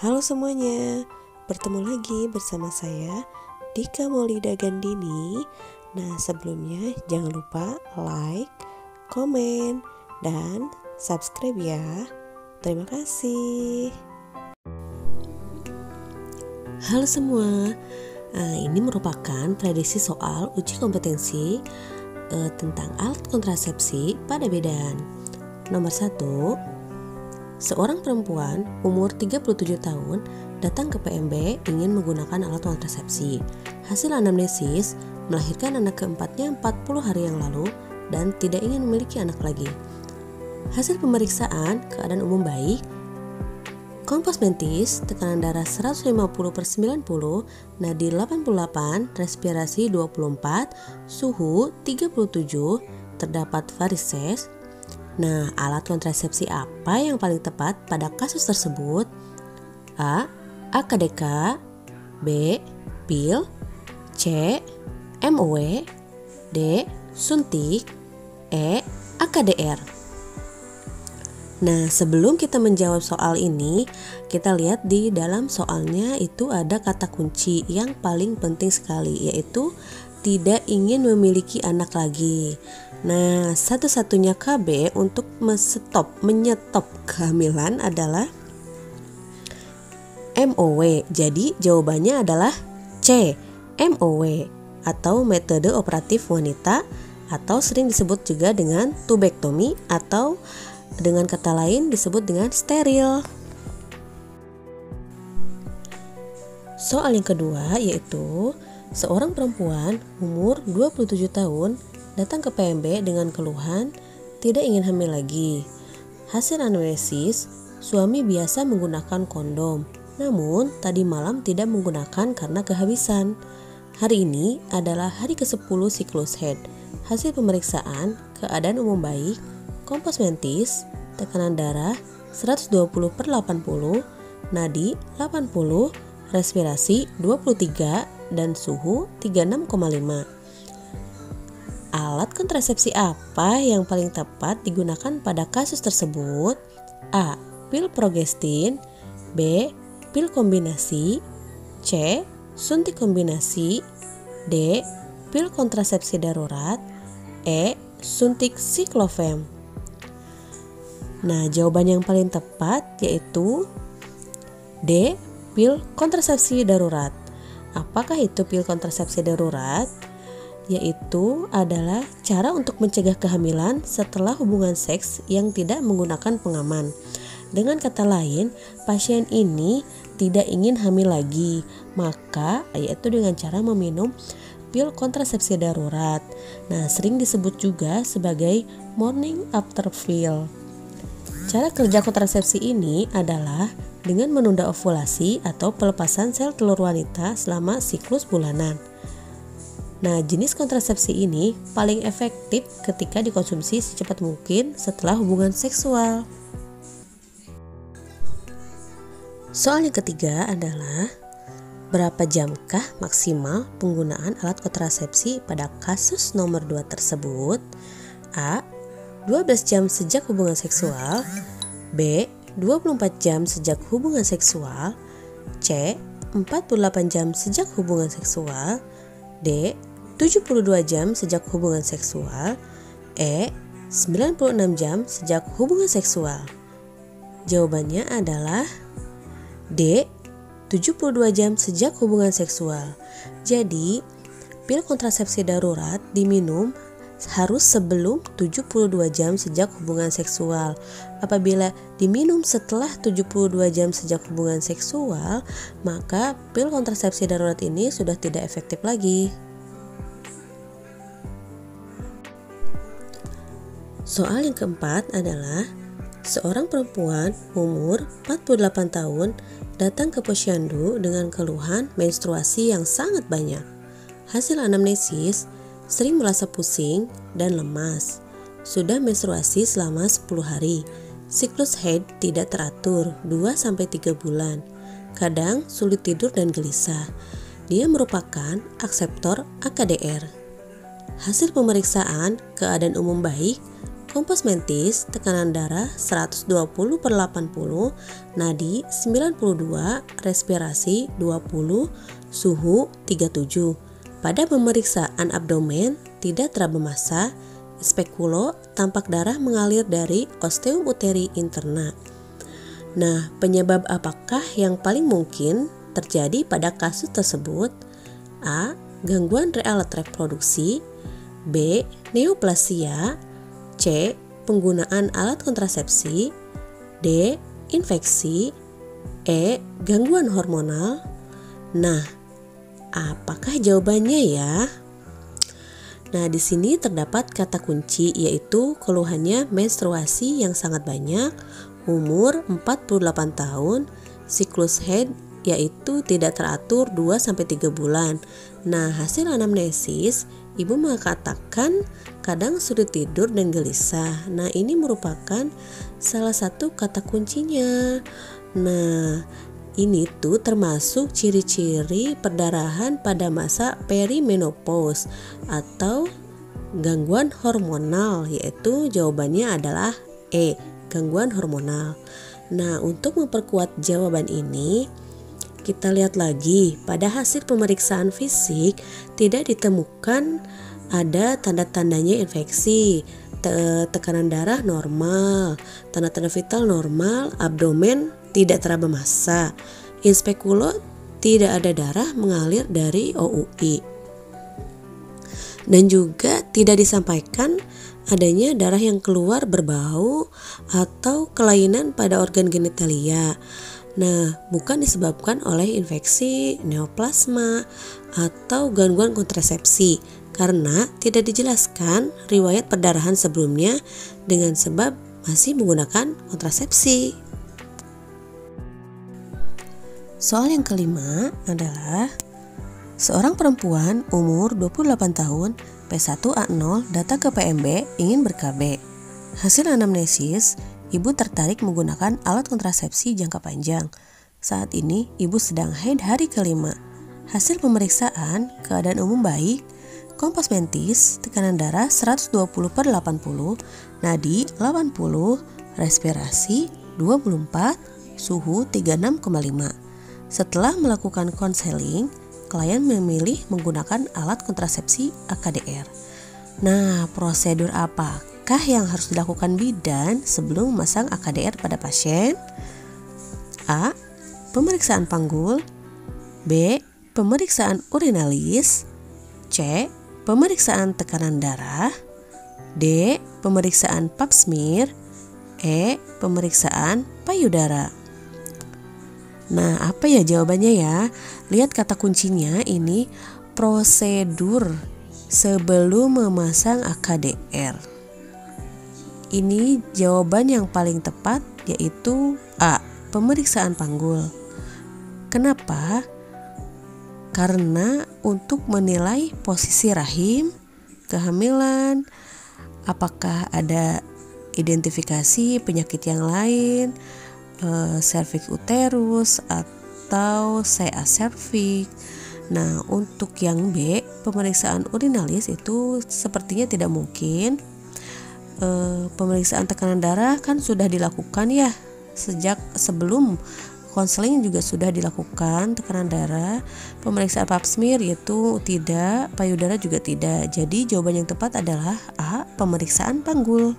Halo semuanya, bertemu lagi bersama saya Dika Maulida Gandini. Nah sebelumnya jangan lupa like, komen, dan subscribe ya. Terima kasih. Halo semua, ini merupakan prediksi soal uji kompetensi tentang alat kontrasepsi pada bidan. Nomor 1, seorang perempuan umur 37 tahun datang ke PMB ingin menggunakan alat kontrasepsi. Hasil anamnesis, melahirkan anak keempatnya 40 hari yang lalu dan tidak ingin memiliki anak lagi. Hasil pemeriksaan, keadaan umum baik, kompos mentis, tekanan darah 150/90, nadi 88, respirasi 24, suhu 37, terdapat varises. Nah, alat kontrasepsi apa yang paling tepat pada kasus tersebut? A. AKDK, B. Pil, C. MOW, D. Suntik, E. AKDR. Nah, sebelum kita menjawab soal ini, kita lihat di dalam soalnya itu ada kata kunci yang paling penting sekali, yaitu tidak ingin memiliki anak lagi. Nah, satu-satunya KB untuk menyetop kehamilan adalah MOW. Jadi jawabannya adalah C, MOW atau metode operatif wanita, atau sering disebut juga dengan tubektomi, atau dengan kata lain disebut dengan steril. Soal yang kedua yaitu seorang perempuan umur 27 tahun datang ke PMB dengan keluhan tidak ingin hamil lagi. Hasil anamnesis, suami biasa menggunakan kondom, namun tadi malam tidak menggunakan karena kehabisan. Hari ini adalah hari ke-10 siklus haid. Hasil pemeriksaan, keadaan umum baik, kompos mentis, tekanan darah 120/80, nadi 80, respirasi 23, dan suhu 36,5. Alat kontrasepsi apa yang paling tepat digunakan pada kasus tersebut? A. Pil progestin, B. Pil kombinasi, C. Suntik kombinasi, D. Pil kontrasepsi darurat, E. Suntik siklofem. Nah, jawaban yang paling tepat yaitu D. Pil kontrasepsi darurat. Apakah itu pil kontrasepsi darurat? Yaitu adalah cara untuk mencegah kehamilan setelah hubungan seks yang tidak menggunakan pengaman. Dengan kata lain, pasien ini tidak ingin hamil lagi, maka yaitu dengan cara meminum pil kontrasepsi darurat. Nah, sering disebut juga sebagai morning after pill. Cara kerja kontrasepsi ini adalah dengan menunda ovulasi atau pelepasan sel telur wanita selama siklus bulanan. Nah, jenis kontrasepsi ini paling efektif ketika dikonsumsi secepat mungkin setelah hubungan seksual. Soal yang ketiga adalah berapa jamkah maksimal penggunaan alat kontrasepsi pada kasus nomor 2 tersebut? A. 12 jam sejak hubungan seksual, B. 24 jam sejak hubungan seksual, C. 48 jam sejak hubungan seksual, D. 72 jam sejak hubungan seksual, E. 96 jam sejak hubungan seksual. Jawabannya adalah D. 72 jam sejak hubungan seksual. Jadi, pil kontrasepsi darurat diminum harus sebelum 72 jam sejak hubungan seksual. Apabila diminum setelah 72 jam sejak hubungan seksual, maka pil kontrasepsi darurat ini sudah tidak efektif lagi. Soal yang keempat adalah seorang perempuan umur 48 tahun datang ke posyandu dengan keluhan menstruasi yang sangat banyak. Hasil anamnesis, sering merasa pusing dan lemas. Sudah menstruasi selama 10 hari. Siklus haid tidak teratur 2-3 bulan. Kadang sulit tidur dan gelisah. Dia merupakan akseptor AKDR. Hasil pemeriksaan, keadaan umum baik, kompos mentis, tekanan darah 120/80, nadi 92, respirasi 20, suhu 37. Pada pemeriksaan abdomen tidak teraba massa, spekulo tampak darah mengalir dari osteum uteri interna. Nah, penyebab apakah yang paling mungkin terjadi pada kasus tersebut? A. Gangguan alat reproduksi. B. Neoplasia. C. Penggunaan alat kontrasepsi. D. Infeksi. E. Gangguan hormonal. Nah, apakah jawabannya ya? Nah, di sini terdapat kata kunci yaitu keluhannya menstruasi yang sangat banyak, umur 48 tahun, siklus haid yaitu tidak teratur 2-3 bulan. Nah, hasil anamnesis, ibu mengatakan kadang sulit tidur dan gelisah. Nah, ini merupakan salah satu kata kuncinya. Nah, ini tuh termasuk ciri-ciri perdarahan pada masa perimenopause atau gangguan hormonal, yaitu jawabannya adalah E, gangguan hormonal. Nah, untuk memperkuat jawaban ini, kita lihat lagi pada hasil pemeriksaan fisik tidak ditemukan ada tanda-tandanya infeksi, tekanan darah normal, tanda-tanda vital normal, abdomen tidak teraba massa, inspekulo tidak ada darah mengalir dari OUI. Dan juga tidak disampaikan adanya darah yang keluar berbau atau kelainan pada organ genitalia. Nah, bukan disebabkan oleh infeksi, neoplasma, atau gangguan kontrasepsi karena tidak dijelaskan riwayat perdarahan sebelumnya dengan sebab masih menggunakan kontrasepsi. Soal yang kelima adalah seorang perempuan umur 28 tahun, P1A0, datang ke PMB ingin ber-KB. Hasil anamnesis, ibu tertarik menggunakan alat kontrasepsi jangka panjang. Saat ini, ibu sedang haid hari kelima. Hasil pemeriksaan, keadaan umum baik, kompos mentis, tekanan darah 120/80, nadi 80, respirasi 24, suhu 36,5. Setelah melakukan konseling, klien memilih menggunakan alat kontrasepsi AKDR. Nah, prosedur apakah yang harus dilakukan bidan sebelum memasang AKDR pada pasien? A. Pemeriksaan panggul. B. Pemeriksaan urinalis. C. Pemeriksaan tekanan darah. D. Pemeriksaan pap smear. E. Pemeriksaan payudara. Nah, apa ya jawabannya ya? Lihat kata kuncinya ini prosedur sebelum memasang AKDR. Ini jawaban yang paling tepat yaitu A, pemeriksaan panggul. Kenapa? Karena untuk menilai posisi rahim, kehamilan, apakah ada identifikasi penyakit yang lain, cervix uterus atau CA cervix. Nah, untuk yang B, pemeriksaan urinalis itu sepertinya tidak mungkin. Pemeriksaan tekanan darah kan sudah dilakukan ya, sejak sebelum konseling juga sudah dilakukan tekanan darah. Pemeriksaan pap smear itu tidak, payudara juga tidak. Jadi jawaban yang tepat adalah A, pemeriksaan panggul.